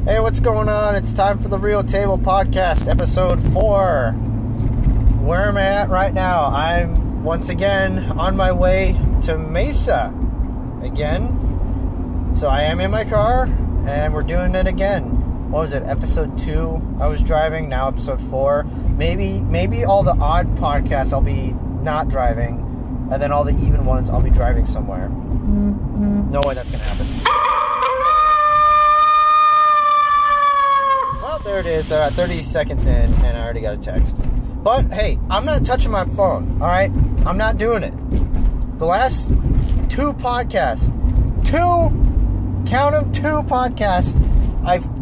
Hey, what's going on? It's time for the Real Table Podcast, episode 4. Where am I at right now? I'm once again on my way to Mesa again. So I am in my car, and we're doing it again. What was it, episode 2 I was driving, now episode 4. Maybe all the odd podcasts I'll be not driving, and then all the even ones I'll be driving somewhere. No way that's gonna happen. Well, there it is. 30 seconds in, and I already got a text. But hey, I'm not touching my phone, alright? I'm not doing it. The last 2 podcasts, count them, 2 podcasts,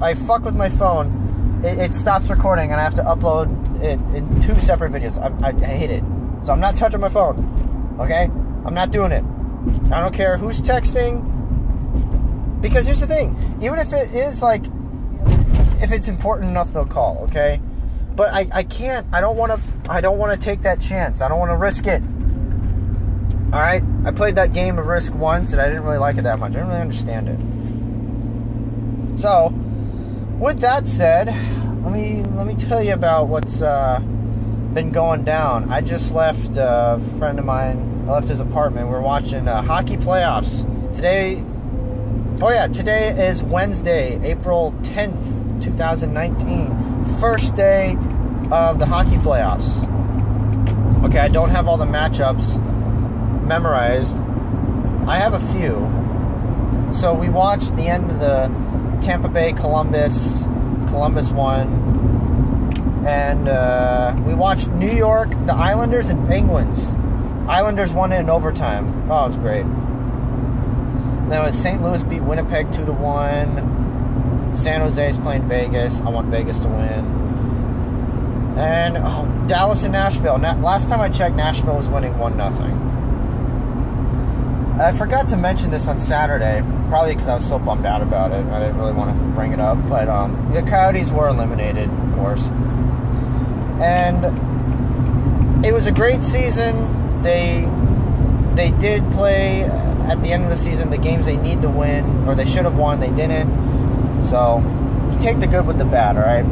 I fuck with my phone. It stops recording, and I have to upload it in 2 separate videos. I hate it. So I'm not touching my phone, okay? I'm not doing it. I don't care who's texting, because here's the thing, even if it is like, if it's important enough, they'll call, okay? But I can't, I don't want to take that chance. I don't want to risk it. Alright? I played that game of Risk once, and I didn't really like it that much. I didn't really understand it. So, with that said, let me tell you about what's been going down. I just left a friend of mine. I left his apartment. We're watching hockey playoffs. Today is Wednesday, April 10th, 2019. First day of the hockey playoffs. Okay, I don't have all the matchups memorized. I have a few. So we watched the end of the Tampa Bay Columbus won. And we watched New York, the Islanders, and Penguins. Islanders won it in overtime. Oh, it was great. Then it was St. Louis beat Winnipeg 2-1. San Jose's playing Vegas. I want Vegas to win. And Dallas and Nashville. Last time I checked, Nashville was winning 1-0. I forgot to mention this on Saturday, probably because I was so bummed out about it. I didn't really want to bring it up, but the Coyotes were eliminated, of course. And it was a great season. They did play at the end of the season the games they need to win, or they should have won. They didn't. So you take the good with the bad, all right?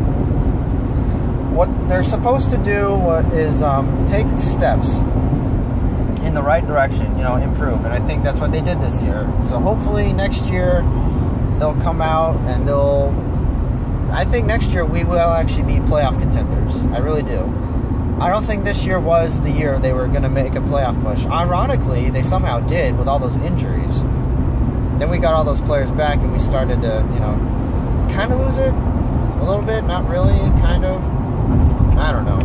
What they're supposed to do is take steps in the right direction, improve. And I think that's what they did this year. So hopefully next year they'll come out and I think next year we will actually be playoff contenders. I really do. I don't think this year was the year they were going to make a playoff push. Ironically, they somehow did with all those injuries. Then we got all those players back and we started to, kind of lose it a little bit. Not really, kind of. I don't know.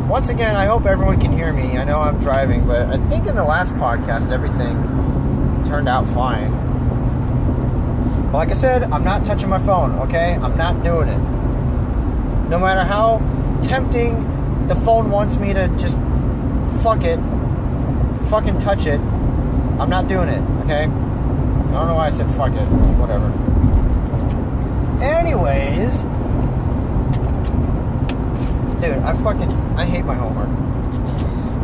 Once again, I hope everyone can hear me. I know I'm driving, but I think in the last podcast everything turned out fine. But like I said, I'm not touching my phone, okay? I'm not doing it. No matter how tempting the phone wants me to just fucking touch it, I'm not doing it, okay? I don't know why I said fuck it, whatever. Anyways, dude, I hate my homework.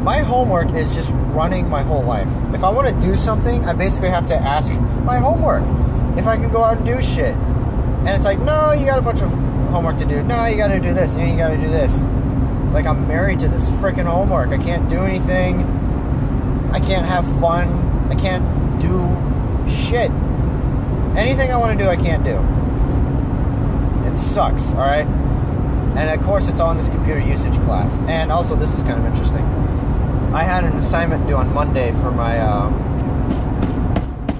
My homework is just running my whole life. If I want to do something, I basically have to ask my homework if I can go out and do shit. And it's like, no, you got a bunch of homework to do. No, you got to do this. You got to do this. It's like I'm married to this freaking homework. I can't do anything. I can't have fun. I can't do shit. Anything I want to do, I can't do. It sucks, alright? And of course, it's all in this computer usage class. And also, this is kind of interesting. I had an assignment due on Monday for my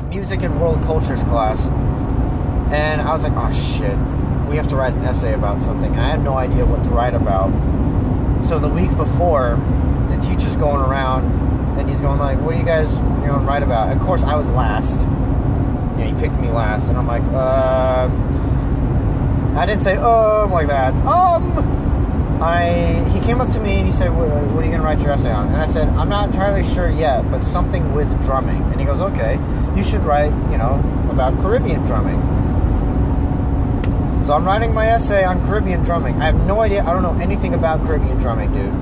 music and world cultures class. And I was like, oh shit, we have to write an essay about something. And I had no idea what to write about. So the week before, the teacher's going around, and he's going like, what do you guys write about? And of course, I was last. He picked me last. And I'm like, I didn't say, like that. He came up to me and he said, what are you going to write your essay on? And I said, I'm not entirely sure yet, but something with drumming. And he goes, okay, you should write, about Caribbean drumming. So I'm writing my essay on Caribbean drumming. I have no idea. I don't know anything about Caribbean drumming, dude.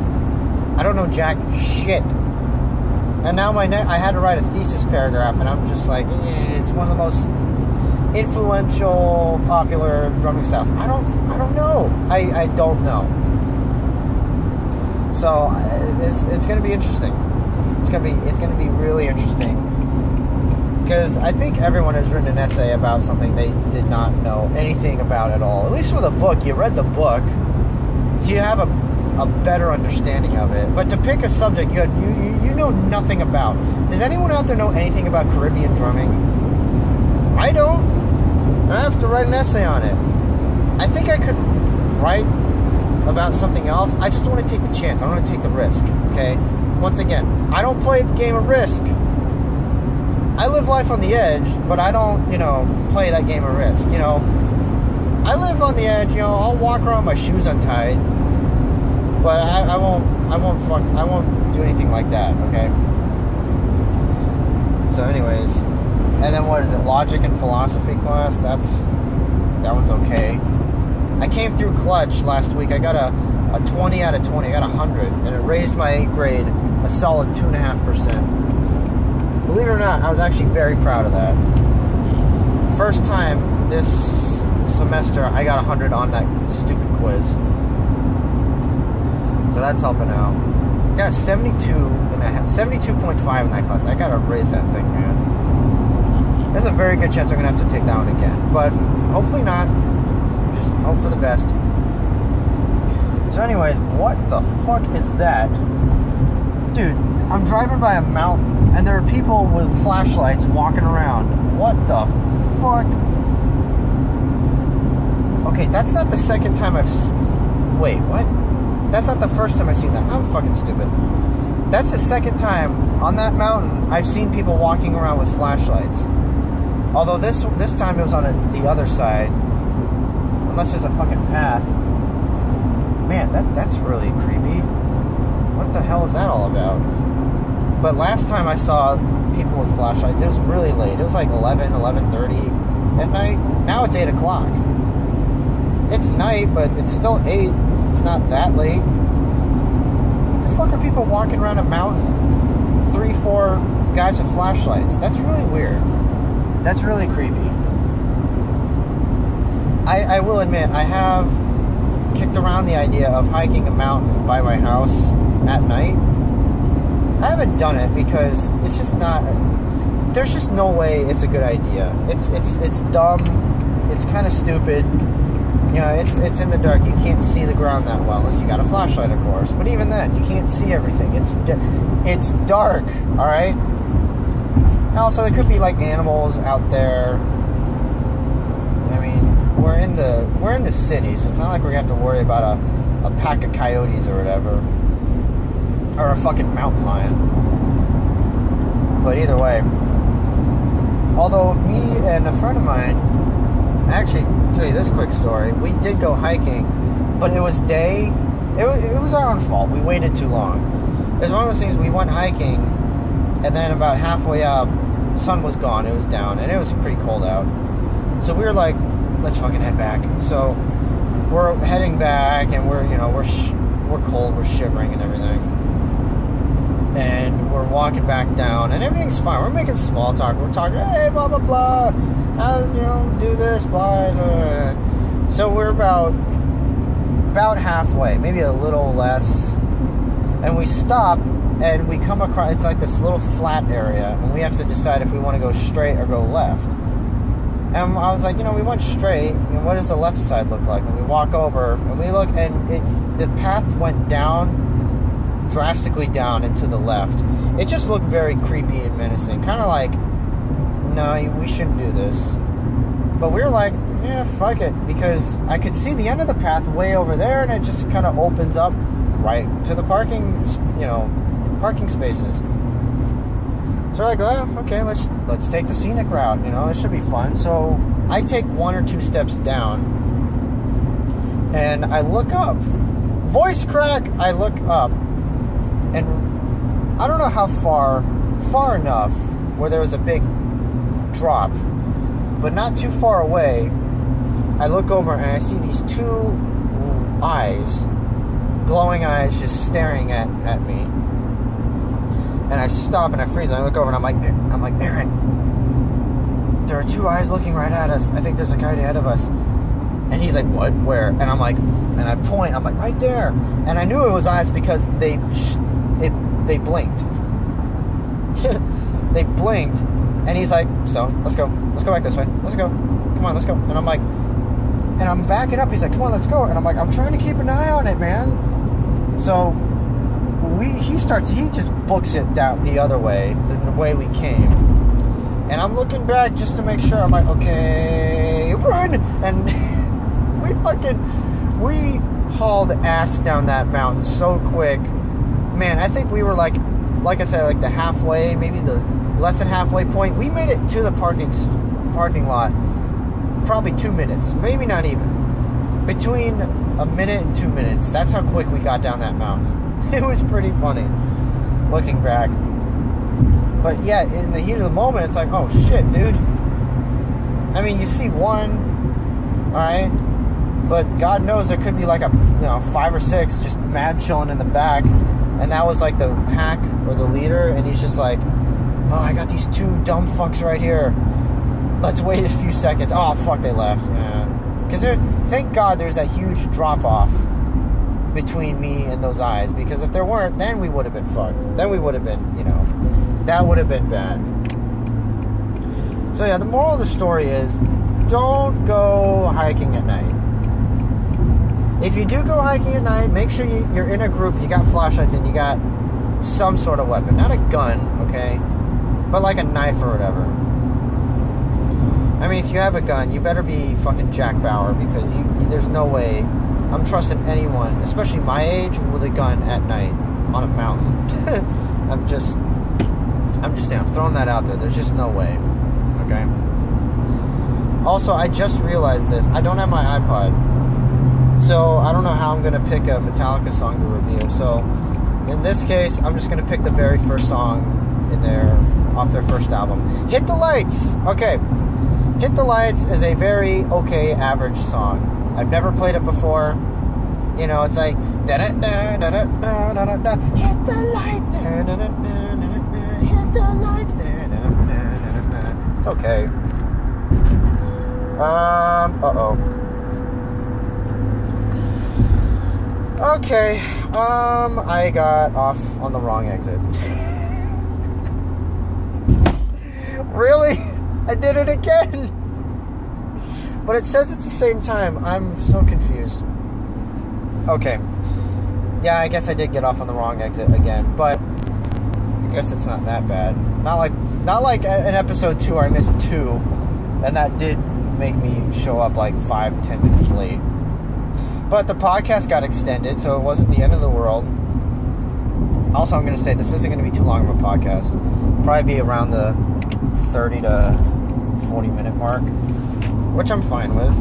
I don't know jack shit. And now I had to write a thesis paragraph, and I'm just like, it's one of the most influential, popular drumming styles. I don't know. I don't know. So it's going to be interesting. It's going to be really interesting, because I think everyone has written an essay about something they did not know anything about at all. At least with a book, you read the book, so you have a better understanding of it. But to pick a subject you know nothing about. Does anyone out there know anything about Caribbean drumming? I don't. And I have to write an essay on it. I think I could write about something else. I just don't want to take the chance. I don't want to take the risk, okay? Once again, I don't play the game of risk. I live life on the edge, but I don't, play that game of risk, I live on the edge, I'll walk around with my shoes untied, but I won't do anything like that, okay? So anyways, and then what is it, logic and philosophy class? That one's okay. I came through Clutch last week. I got a 20 out of 20. I got 100, and it raised my 8th grade a solid 2.5%. Believe it or not, I was actually very proud of that. First time this semester I got 100 on that stupid quiz. So that's helping out. I got a 72.5 in that class. I gotta raise that thing, man. There's a very good chance I'm gonna have to take that one again, but hopefully not. Just hope for the best. So anyways, what the fuck is that? Dude, I'm driving by a mountain, and there are people with flashlights walking around. What the fuck? Okay, that's not the second time wait, what? That's not the first time I've seen that. I'm fucking stupid. That's the second time on that mountain I've seen people walking around with flashlights. Although this time it was on the other side. Unless there's a fucking path. Man, that's really creepy. What the hell is that all about? But last time I saw people with flashlights, it was really late. It was like 11:30 at night. Now it's 8 o'clock. It's night, but it's still 8. It's not that late. What the fuck are people walking around a mountain? 3-4 guys with flashlights. That's really weird. That's really creepy. I will admit, I have kicked around the idea of hiking a mountain by my house at night. I haven't done it because it's just not, there's just no way it's a good idea. It's dumb. It's kind of stupid. It's in the dark. You can't see the ground that well unless you got a flashlight, of course. But even then, you can't see everything. It's dark, all right? Also, there could be like animals out there. I mean, we're in the city, so it's not like we're gonna have to worry about a pack of coyotes or whatever, or a fucking mountain lion. But either way, although me and a friend of mine, actually, tell you this quick story. We did go hiking, but it was day. It was our own fault. We waited too long. It was one of those things. We went hiking, and then about halfway up, the sun was gone. It was down, and it was pretty cold out. So we were like, let's fucking head back. So we're heading back, and we're cold. We're shivering and everything. And we're walking back down, and everything's fine. We're making small talk. We're talking, hey, blah blah blah. How's do this, blah, blah. So we're about halfway, maybe a little less, and we stop and we come across, it's like this little flat area, and we have to decide if we want to go straight or go left. And I was like, we went straight, what does the left side look like? And we walk over and we look, and the path went down, drastically down and to the left. It just looked very creepy and menacing, kind of like, no, we shouldn't do this. But we were like, yeah, fuck it, because I could see the end of the path way over there, and it just kind of opens up right to the parking spaces. So we're like, oh, okay, let's take the scenic route. It should be fun. So I take 1 or 2 steps down, and I look up. Voice crack. I look up, and I don't know how far enough where there was a big drop, but not too far away. I look over and I see these 2 eyes, glowing eyes, just staring at me. And I stop and I freeze and I look over and I'm like, Aaron, there are two eyes looking right at us. I think there's a guy ahead of us. And he's like, what? Where? And I'm like, and I point, I'm like, right there. And I knew it was eyes because they blinked. They blinked. And he's like, so, let's go back this way. Let's go. Come on, let's go. And I'm like, and I'm backing up. He's like, come on, let's go. And I'm like, I'm trying to keep an eye on it, man. So he just books it down the other way, the way we came. And I'm looking back just to make sure. I'm like, okay, run. And we hauled ass down that mountain so quick. Man, I think we were like I said, like the halfway, maybe the less than halfway point. We made it to the parking lot probably 2 minutes, maybe not even. Between a minute and 2 minutes. That's how quick we got down that mountain. It was pretty funny looking back. But yeah, in the heat of the moment, it's like, oh shit, dude. I mean, you see one, alright, but God knows there could be like 5 or 6 just mad chilling in the back. And that was like the pack or the leader, and he's just like, oh, I got these 2 dumb fucks right here. Let's wait a few seconds. Oh, fuck, they left. Yeah. Because thank God there's that huge drop-off between me and those eyes. Because if there weren't, then we would have been fucked. Then we would have been, that would have been bad. So yeah, the moral of the story is, don't go hiking at night. If you do go hiking at night, make sure you're in a group, you got flashlights, and you got some sort of weapon. Not a gun, okay? But like a knife or whatever. I mean, if you have a gun, you better be fucking Jack Bauer, because there's no way I'm trusting anyone, especially my age, with a gun at night on a mountain. I'm just saying, I'm throwing that out there. There's just no way, okay? Also, I just realized this. I don't have my iPod. So, I don't know how I'm going to pick a Metallica song to review. So, in this case, I'm just going to pick the very first song off their first album. Hit the Lights! Okay. Hit the Lights is a very okay, average song. I've never played it before. You know, it's like, da-da-da-da-da-da-da-da-da, hit the lights, da-da-da-da-da-da-da, hit the lights, da-da-da-da-da-da. It's okay. Uh-oh. Okay, I got off on the wrong exit. Really? I did it again! But it says it's the same time. I'm so confused. Okay. Yeah, I guess I did get off on the wrong exit again, but I guess it's not that bad. Not like in episode 2 where I missed 2, and that did make me show up like 5-10 minutes late. But the podcast got extended, so it wasn't the end of the world. Also, I'm going to say this isn't going to be too long of a podcast. Probably be around the 30 to 40 minute mark, which I'm fine with.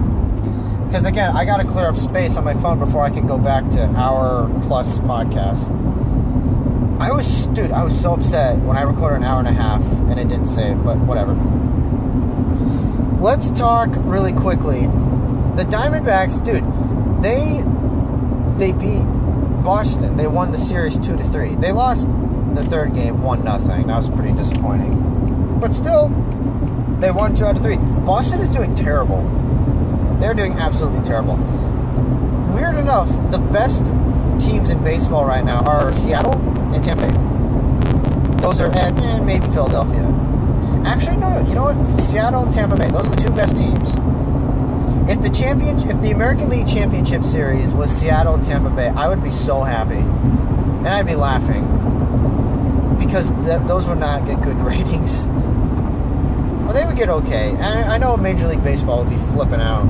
Because again, I got to clear up space on my phone before I can go back to hour-plus podcast. I was so upset when I recorded an hour and a half and it didn't save, but whatever. Let's talk really quickly. The Diamondbacks, dude, they beat Boston. They won the series 2-3. They lost the third game 1-0. That was pretty disappointing. But still, they won 2 out of 3. Boston is doing terrible. They're doing absolutely terrible. Weird enough, the best teams in baseball right now are Seattle and Tampa Bay. Those are, and maybe Philadelphia. Actually, no, you know what? Seattle and Tampa Bay, those are the 2 best teams. If the American League Championship Series was Seattle and Tampa Bay, I would be so happy. And I'd be laughing. Because those would not get good ratings. Well, they would get okay. I know Major League Baseball would be flipping out.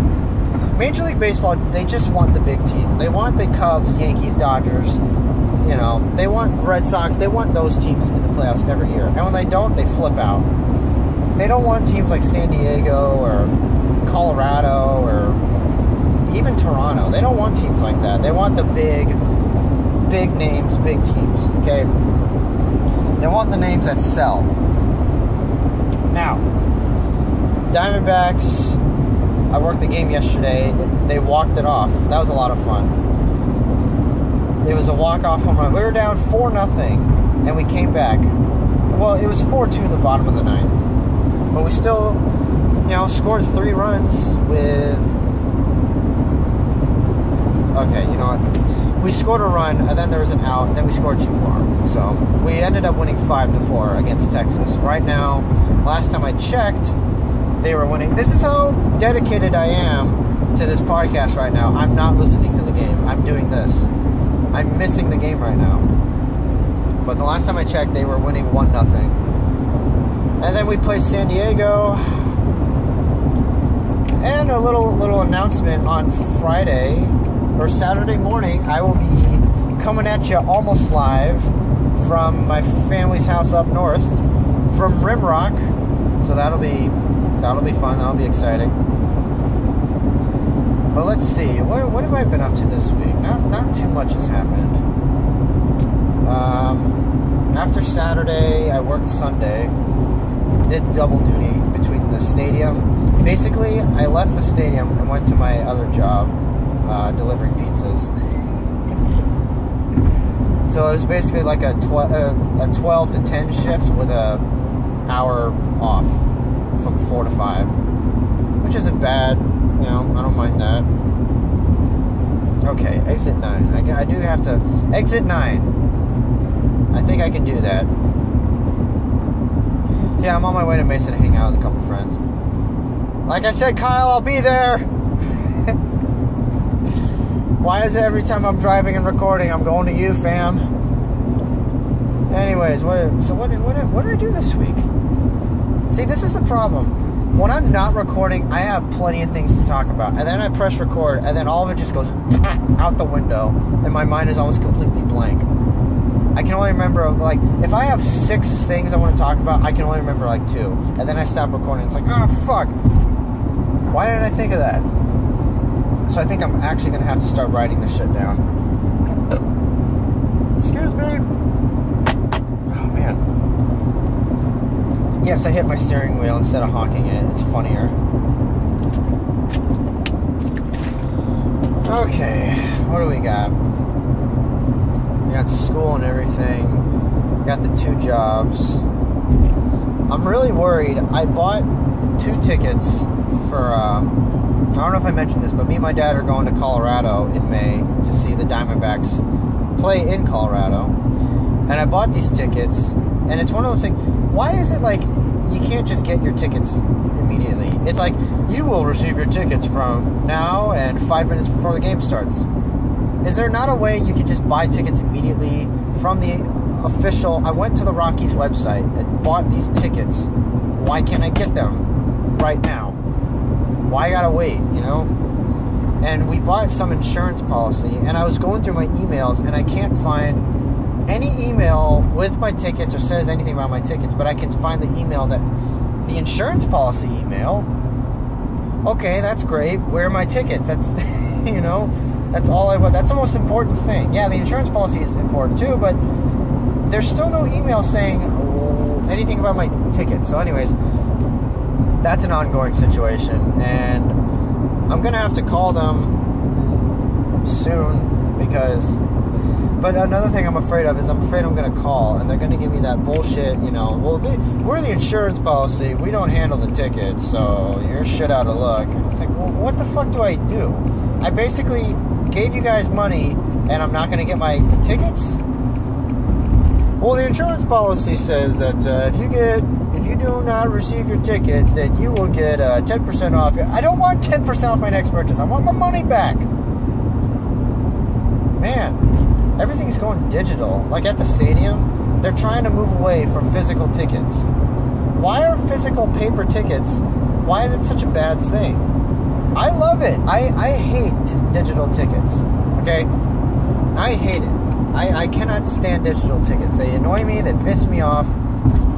Major League Baseball, they just want the big team. They want the Cubs, Yankees, Dodgers. You know, they want Red Sox. They want those teams in the playoffs every year. And when they don't, they flip out. They don't want teams like San Diego or Colorado or even Toronto. They don't want teams like that. They want the big names, big teams, okay? They want the names that sell. Now, Diamondbacks, I worked the game yesterday. They walked it off. That was a lot of fun. It was a walk-off home run. We were down 4-0, and we came back. Well, it was 4-2 in the bottom of the 9th. But we still scored 3 runs with... Okay, you know what? We scored a run, and then there was an out, and then we scored 2 more. So we ended up winning 5-4 against Texas. Right now, last time I checked, they were winning. This is how dedicated I am to this podcast right now. I'm not listening to the game. I'm doing this. I'm missing the game right now. But the last time I checked, they were winning 1-0. And then we play San Diego. And a little announcement on Friday or Saturday morning, I will be coming at you almost live from my family's house up north, from Rimrock. So that'll be fun. That'll be exciting. But let's see. What have I been up to this week? Not too much has happened. After Saturday, I worked Sunday. Did double duty between the stadium. Basically, I left the stadium and went to my other job, delivering pizzas. So it was basically like a 12 to 10 shift with a hour off from 4 to 5, which isn't bad. I don't mind that. Okay, exit 9. I do have to exit 9. I think I can do that. So yeah, I'm on my way to Mesa to hang out with a couple friends. Like I said, Kyle, I'll be there. Why is it every time I'm driving and recording, I'm going to you, fam? Anyways, what did I do this week? See, this is the problem. When I'm not recording, I have plenty of things to talk about. And then I press record, and then all of it just goes out the window, and my mind is almost completely blank. I can only remember, like, if I have 6 things I want to talk about, I can only remember, like, 2. And then I stop recording. It's like, oh, fuck. Why didn't I think of that? So I think I'm actually going to have to start writing this shit down. Excuse me. Oh, man. Yes, I hit my steering wheel instead of honking it. It's funnier. Okay. What do we got? We got school and everything. We got the 2 jobs. I'm really worried. I bought 2 tickets for, I don't know if I mentioned this, but me and my dad are going to Colorado in May to see the Diamondbacks play in Colorado. And I bought these tickets, and it's one of those things. Why is it like you can't just get your tickets immediately? It's like, you will receive your tickets from now and 5 minutes before the game starts. Is there not a way you could just buy tickets immediately from the official... I went to the Rockies website and bought these tickets. Why can't I get them right now? Why I gotta wait, And we bought some insurance policy, and I was going through my emails, and I can't find any email with my tickets or says anything about my tickets, but I can find the email that... The insurance policy email. Okay, that's great. Where are my tickets? That's, That's all I want. That's the most important thing. Yeah, the insurance policy is important too, but there's still no email saying anything about my tickets. So anyways, that's an ongoing situation, and I'm going to have to call them soon because... But another thing I'm afraid of is I'm afraid I'm going to call, and they're going to give me that bullshit, well, we're the insurance policy. We don't handle the tickets, so you're shit out of luck. And it's like, well, what the fuck do I do? I basically gave you guys money, and I'm not going to get my tickets? Well, the insurance policy says that if you do not receive your tickets, then you will get 10% off. I don't want 10% off my next purchase. I want my money back. Man, everything's going digital. Like at the stadium, they're trying to move away from physical tickets. Why are physical paper tickets, why is it such a bad thing? I love it. I hate digital tickets. Okay? I hate it. I cannot stand digital tickets. They annoy me. They piss me off.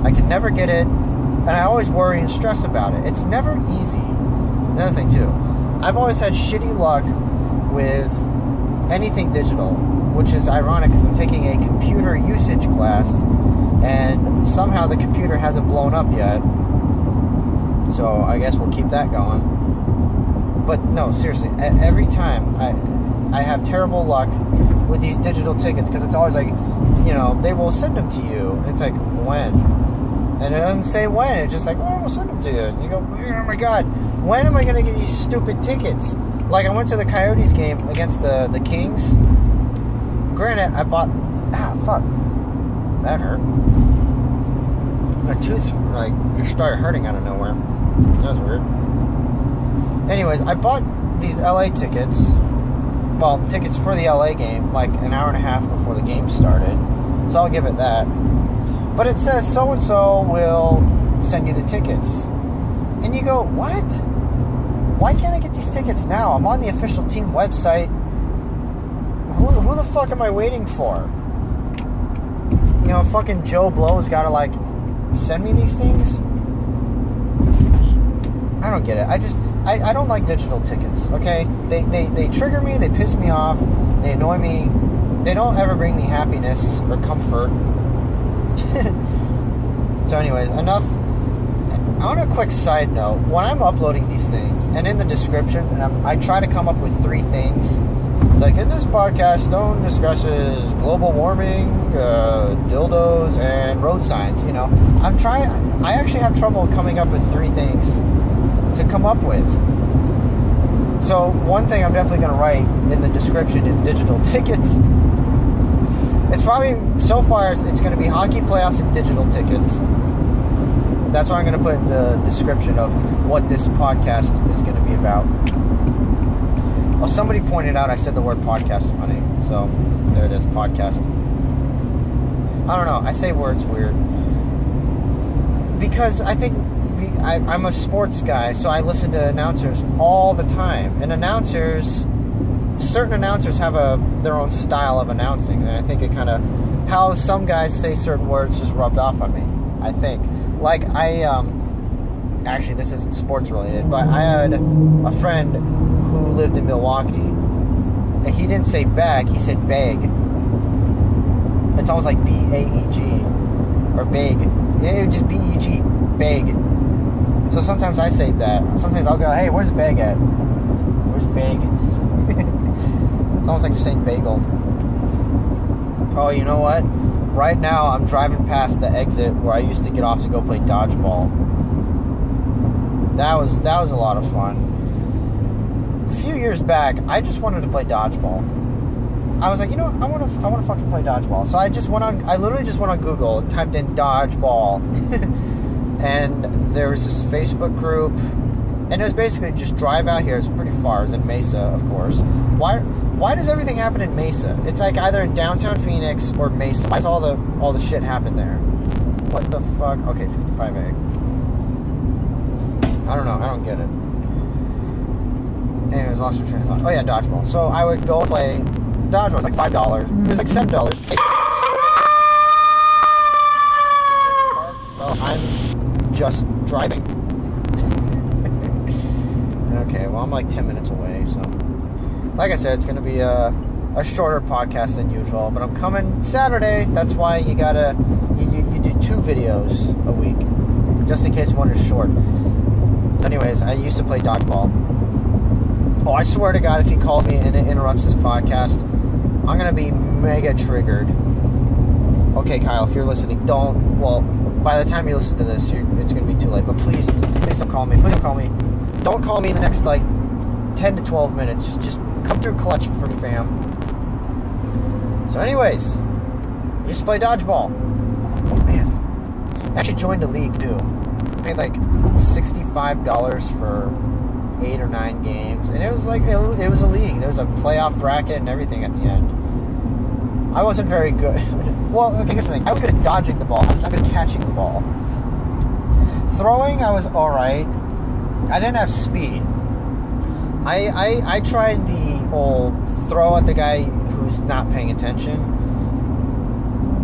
I can never get it. And I always worry and stress about it. It's never easy. Another thing, too. I've always had shitty luck with anything digital, which is ironic because I'm taking a computer usage class, and somehow the computer hasn't blown up yet. So I guess we'll keep that going. But no, seriously, every time I have terrible luck with these digital tickets because it's always like, they will send them to you. It's like, when? And it doesn't say when. It's just like, oh, we'll send them to you. And you go, oh my God, when am I going to get these stupid tickets? Like, I went to the Coyotes game against the Kings. Granted, I bought... fuck. That hurt. My tooth, like, just started hurting out of nowhere. That was weird. Anyways, I bought these LA tickets. Well, tickets for the LA game, like, an hour and a half before the game started. So I'll give it that. But it says so-and-so will send you the tickets. And you go, what? Why can't I get these tickets now? I'm on the official team website. Who the fuck am I waiting for? You know, fucking Joe Blow's got to, like, send me these things? I don't get it. I don't like digital tickets, okay? They trigger me, they piss me off, they annoy me. They don't ever bring me happiness or comfort. So anyways, enough. On a quick side note, when I'm uploading these things, and in the descriptions, and I try to come up with 3 things. It's like, in this podcast, Stone discusses global warming, dildos, and road signs, you know. I actually have trouble coming up with 3 things to come up with. So, one thing I'm definitely going to write in the description is digital tickets. It's probably, so far, it's going to be hockey playoffs and digital tickets. That's what I'm going to put in the description of what this podcast is going to be about. Well, somebody pointed out I said the word podcast funny. So, there it is, podcast. I don't know. I say words weird. Because I think I'm a sports guy, so I listen to announcers all the time. And certain announcers have their own style of announcing. And I think it kind of, how some guys say certain words just rubbed off on me, I think. Like, actually, this isn't sports related, but I had a friend who lived in Milwaukee, and he didn't say bag, he said bag. It's almost like B-A-E-G, or bag. It would just B-E-G, bag. So sometimes I say that. Sometimes I'll go, hey, where's bag at? Where's bag? It's almost like you're saying bagel. Oh, you know what? Right now, I'm driving past the exit where I used to get off to go play dodgeball. That was a lot of fun. A few years back, I just wanted to play dodgeball. I was like, you know what? I want to fucking play dodgeball. So I literally just went on Google and typed in dodgeball. And there was this Facebook group, and it was basically just drive out here. It's pretty far. It's in Mesa, of course. Why does everything happen in Mesa? It's like either in downtown Phoenix or Mesa. Why does all the shit happen there? What the fuck? Okay, 55A. I don't know. I don't get it. Anyways, lost my train of thought. Oh yeah, dodgeball. So I would go play dodgeball. It's like $5. It was like $7. Well, I'm just driving. Okay, well, I'm like 10 minutes away, so... Like I said, it's going to be a shorter podcast than usual, but I'm coming Saturday. That's why you gotta... You do 2 videos a week, just in case one is short. Anyways, I used to play dodgeball. Oh, I swear to God, if he calls me and it interrupts this podcast, I'm going to be mega triggered. Okay, Kyle, if you're listening, don't... Well, by the time you listen to this, it's going to be too late. But please don't call me. Please don't call me. Don't call me in the next, like, 10 to 12 minutes. Just come through clutch for me, fam. So anyways, I used to play dodgeball. Oh, man. I actually joined a league, too. I paid, like, $65 for 8 or 9 games. And it was, like, it was a league. There was a playoff bracket and everything at the end. I wasn't very good. Well, okay, here's the thing. I was good at dodging the ball. I was not good at catching the ball. Throwing, I was alright. I didn't have speed. I tried the old throw at the guy who's not paying attention.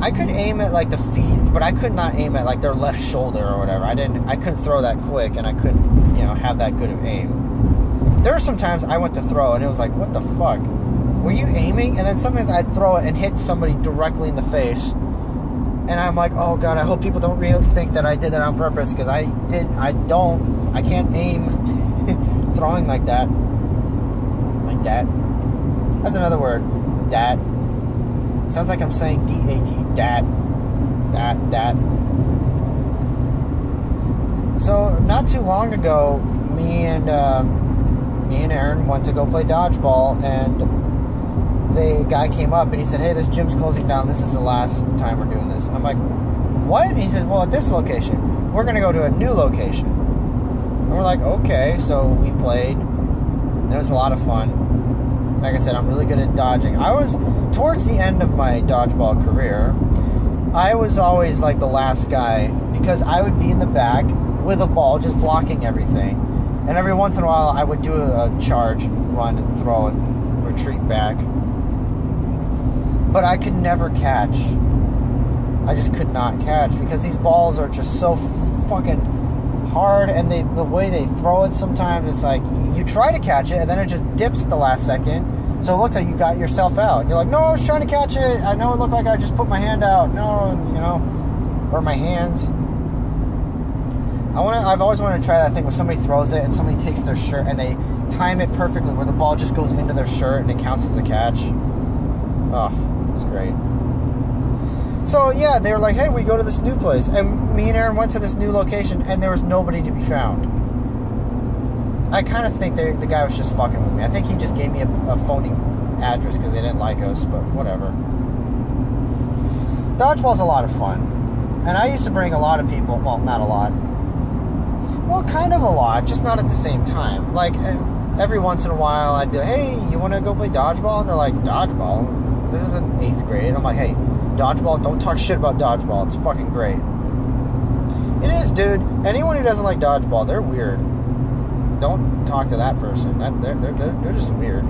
I could aim at like the feet, but I could not aim at like their left shoulder or whatever. I couldn't throw that quick, and I couldn't, have that good of aim. There were some times I went to throw, and it was like, what the fuck? Were you aiming? And then sometimes I'd throw it and hit somebody directly in the face. And I'm like, oh God, I hope people don't really think that I did that on purpose, because I can't aim throwing like that. Like that. That's another word. Dat. Sounds like I'm saying D-A-T. Dat. Dat. So not too long ago, me and Aaron went to go play dodgeball, and the guy came up and he said, "Hey, this gym's closing down. This is the last time we're doing this." I'm like, "What?" And he says, "Well, at this location, we're gonna go to a new location." And we're like, "Okay." So we played. It was a lot of fun. Like I said, I'm really good at dodging. I was towards the end of my dodgeball career. I was always like the last guy because I would be in the back with a ball just blocking everything, and every once in a while I would do a charge, run and throw and retreat back, but I could never catch. I just could not catch because these balls are just so fucking hard, and the way they throw it sometimes, it's like you try to catch it and then it just dips at the last second, so it looks like you got yourself out. And you're like, "No, I was trying to catch it. I know it looked like I just put my hand out. No," or my hands. I've always wanted to try that thing where somebody throws it and somebody takes their shirt and they time it perfectly where the ball just goes into their shirt and it counts as a catch. Oh, it's great. So yeah, they were like, "Hey, we go to this new place," and me and Aaron went to this new location and there was nobody to be found. I kind of think the guy was just fucking with me. I think he just gave me a phony address because they didn't like us, but whatever. Dodgeball's a lot of fun, and I used to bring a lot of people. Well, not a lot. Well, kind of a lot, just not at the same time. Like, every once in a while, I'd be like, "Hey, you want to go play dodgeball?" And they're like, "Dodgeball? This is in 8th grade." I'm like, "Hey, dodgeball, don't talk shit about dodgeball. It's fucking great." It is, dude. Anyone who doesn't like dodgeball, they're weird. Don't talk to that person. They're just weird.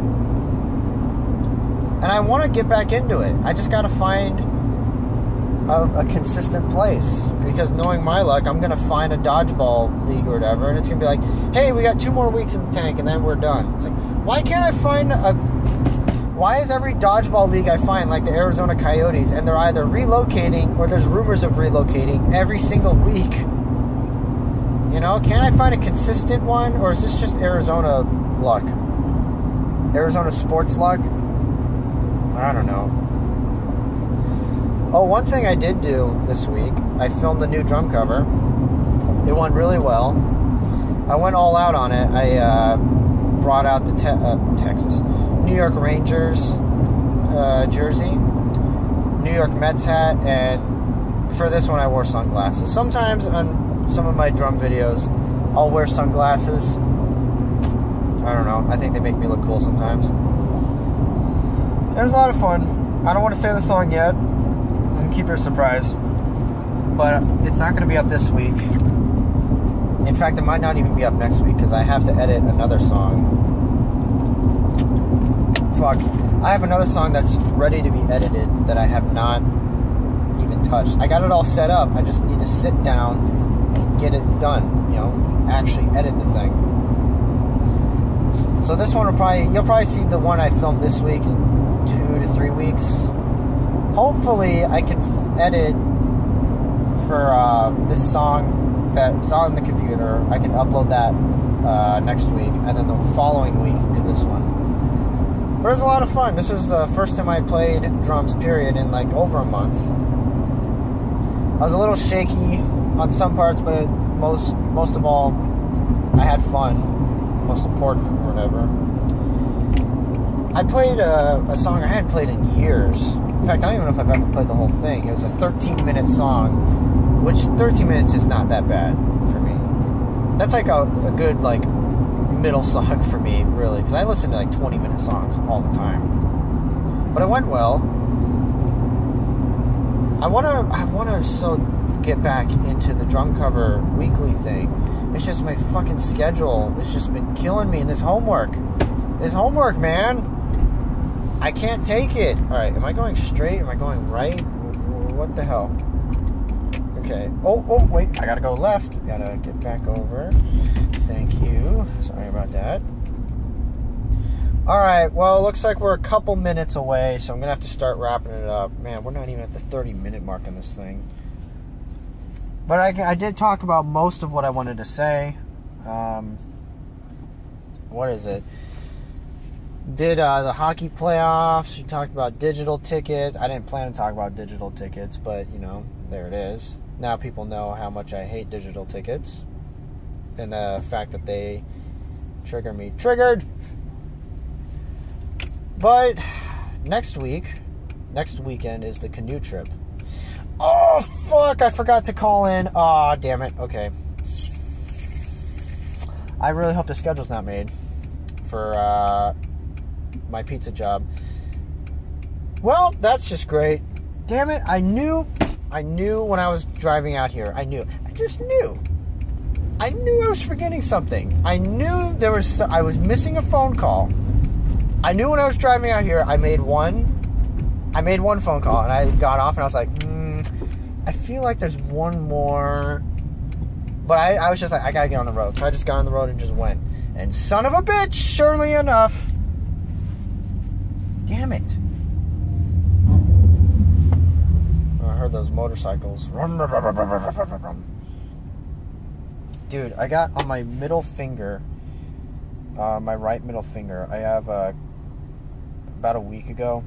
And I want to get back into it. I just got to find a consistent place, because knowing my luck, I'm going to find a dodgeball league or whatever, and it's going to be like, "Hey, we got 2 more weeks in the tank and then we're done." It's like, why can't I find why is every dodgeball league I find like the Arizona Coyotes, and they're either relocating or there's rumors of relocating every single week? Can't I find a consistent one, or is this just Arizona luck? Arizona sports luck? I don't know. Oh, one thing I did do this week, I filmed a new drum cover. It went really well. I went all out on it. I brought out the Texas, New York Rangers jersey, New York Mets hat, and for this one I wore sunglasses. Sometimes on some of my drum videos, I'll wear sunglasses. I don't know. I think they make me look cool sometimes. It was a lot of fun. I don't want to say the song yet. Keep it a surprise, but it's not going to be up this week. In fact, it might not even be up next week because I have to edit another song. Fuck, I have another song that's ready to be edited that I have not even touched. I got it all set up. I just need to sit down and get it done, actually edit the thing. So this one you'll probably see the one I filmed this week in 2 to 3 weeks. Hopefully I can edit for this song that's on the computer. I can upload that next week, and then the following week do this one. But it was a lot of fun. This was the first time I played drums, period, in like over a month. I was a little shaky on some parts, but most of all, I had fun. Most important, or whatever. I played a song I hadn't played in years. In fact, I don't even know if I've ever played the whole thing. It was a 13-minute song, which 13 minutes is not that bad for me. That's like a good, like, middle song for me, really, because I listen to, like, 20-minute songs all the time. But it went well. I want to so get back into the drum cover weekly thing. It's just my fucking schedule. It's just been killing me. And this homework, man. I can't take it. All right, am I going straight? Am I going right? What the hell? Okay. Oh, wait. I gotta go left. Gotta get back over. Thank you. Sorry about that. All right. Well, it looks like we're a couple minutes away, so I'm gonna have to start wrapping it up. Man, we're not even at the 30-minute mark on this thing. But I did talk about most of what I wanted to say. What is it? Did the hockey playoffs. We talked about digital tickets. I didn't plan to talk about digital tickets, but, there it is. Now people know how much I hate digital tickets. in the fact that they trigger me. Triggered! But next weekend is the canoe trip. Oh, fuck! I forgot to call in. Aw, damn it. Okay. I really hope the schedule's not made for my pizza job. Well, that's just great. Damn it. I knew when I was driving out here. I just knew. I knew I was forgetting something. I knew I was missing a phone call. I knew when I was driving out here, I made one phone call, and I got off, and I was like, I feel like there's one more. But I was just like, I gotta get on the road. So I just got on the road and just went. And son of a bitch, surely enough. Damn it. I heard those motorcycles. Dude, I got on my middle finger, my right middle finger, I have about a week ago,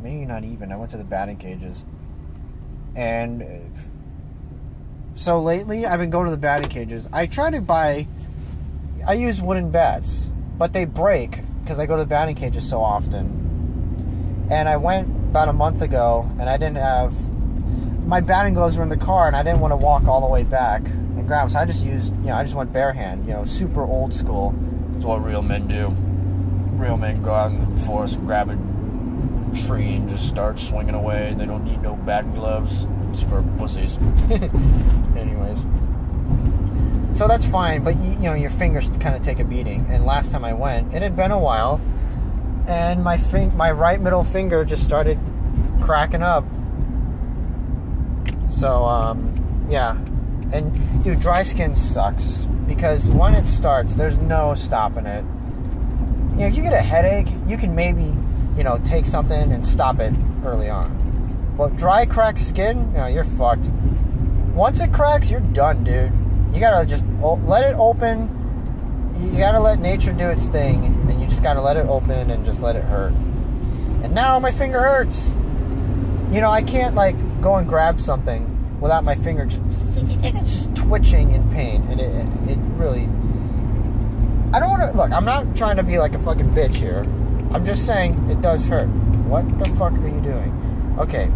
maybe not even, I went to the batting cages. And so lately, I've been going to the batting cages. I use wooden bats, but they break because I go to the batting cages so often. And I went about a month ago, and I didn't have, my batting gloves were in the car, and I didn't want to walk all the way back and grab them. So I just used, I just went bare hand, super old school. That's what real men do. Real men go out in the forest and grab a tree and just start swinging away. They don't need no batting gloves. It's for pussies. Anyways. So that's fine, but your fingers kind of take a beating. And last time I went, it had been a while, and my right middle finger just started cracking up. So, yeah. And, dude, dry skin sucks. Because when it starts, there's no stopping it. If you get a headache, you can maybe, take something and stop it early on. But dry, cracked skin, you're fucked. Once it cracks, you're done, dude. You gotta just let it open. You gotta let nature do its thing. And you just gotta let it open and just let it hurt. And now my finger hurts. I can't, go and grab something without my finger just twitching in pain. And it really... I don't want to... Look, I'm not trying to be like a fucking bitch here. I'm just saying it does hurt. What the fuck are you doing? Okay.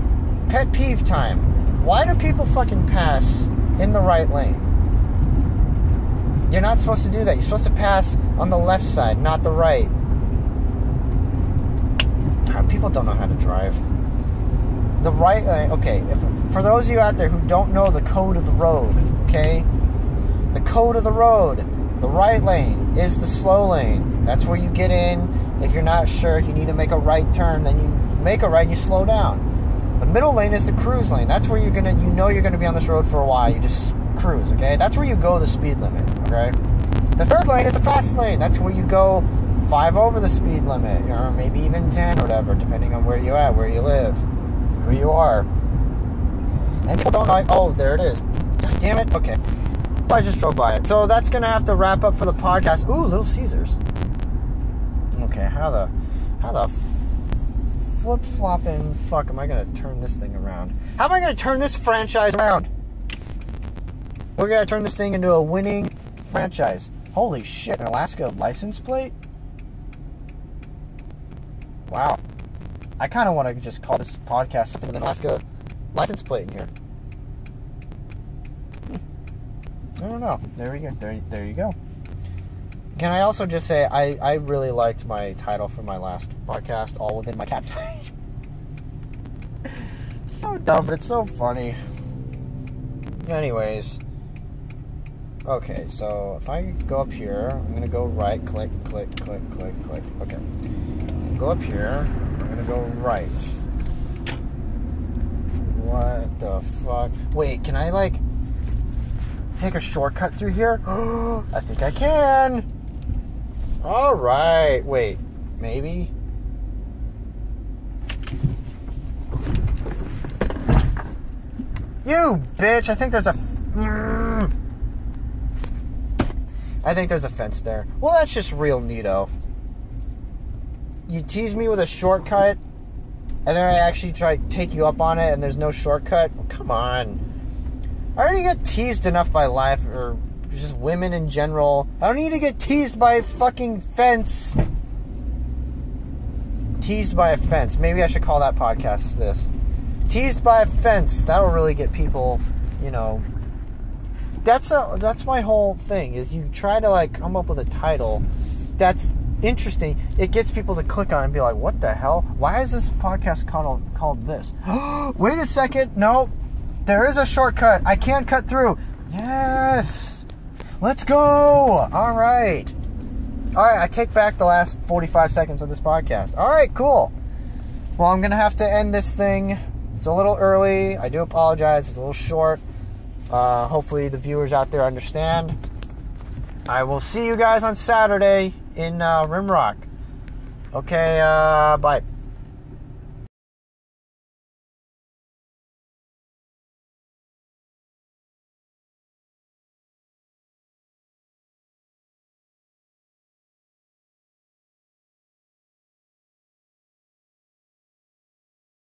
Pet peeve time. Why do people fucking pass in the right lane? You're not supposed to do that. You're supposed to pass on the left side, not the right. People don't know how to drive. The right lane... Okay, for those of you out there who don't know the code of the road, okay? The code of the road. The right lane is the slow lane. That's where you get in. If you're not sure, if you need to make a right turn, then you make a right and you slow down. The middle lane is the cruise lane. That's where you're gonna be on this road for a while. You just cruise, okay? That's where you go the speed limit, okay? The third lane is the fast lane. That's where you go 5 over the speed limit, or maybe even 10 or whatever, depending on where you're at, where you live, who you are. And people don't like, oh, there it is. God damn it. Okay. I just drove by it. So that's going to have to wrap up for the podcast. Ooh, Little Caesars. Okay, how the flip-flopping fuck am I going to turn this thing around? How am I going to turn this franchise around? We're going to turn this thing into a winning franchise. Holy shit, an Alaska license plate? Wow. I kind of want to just call this podcast something with an Alaska license plate in here. I don't know. There we go. There you go. Can I also just say I really liked my title for my last podcast, All Within My Cat Fight. So dumb, but it's so funny. Anyways. Okay, so if I go up here, I'm going to go right, click, click, click, click, click. Okay. Go up here. I'm going to go right. What the fuck? Wait, can I, take a shortcut through here? I think I can. Alright. Wait. Maybe? You bitch. I think there's a fence there. Well, that's just real neato. You tease me with a shortcut, and then I actually try to take you up on it, and there's no shortcut? Well, come on. I already get teased enough by life, or just women in general. I don't need to get teased by a fucking fence. Teased by a fence. Maybe I should call that podcast this. Teased by a fence. That'll really get people, you know. That's my whole thing, is you try to like come up with a title that's interesting. It gets people to click on it and be like, what the hell? Why is this podcast called this? Wait a second. No, there is a shortcut. I can't cut through. Yes. Let's go. All right, I take back the last 45 seconds of this podcast. All right, cool. Well, I'm going to have to end this thing. It's a little early. I do apologize. It's a little short. Hopefully the viewers out there understand. I will see you guys on Saturday in Rimrock. Okay, bye.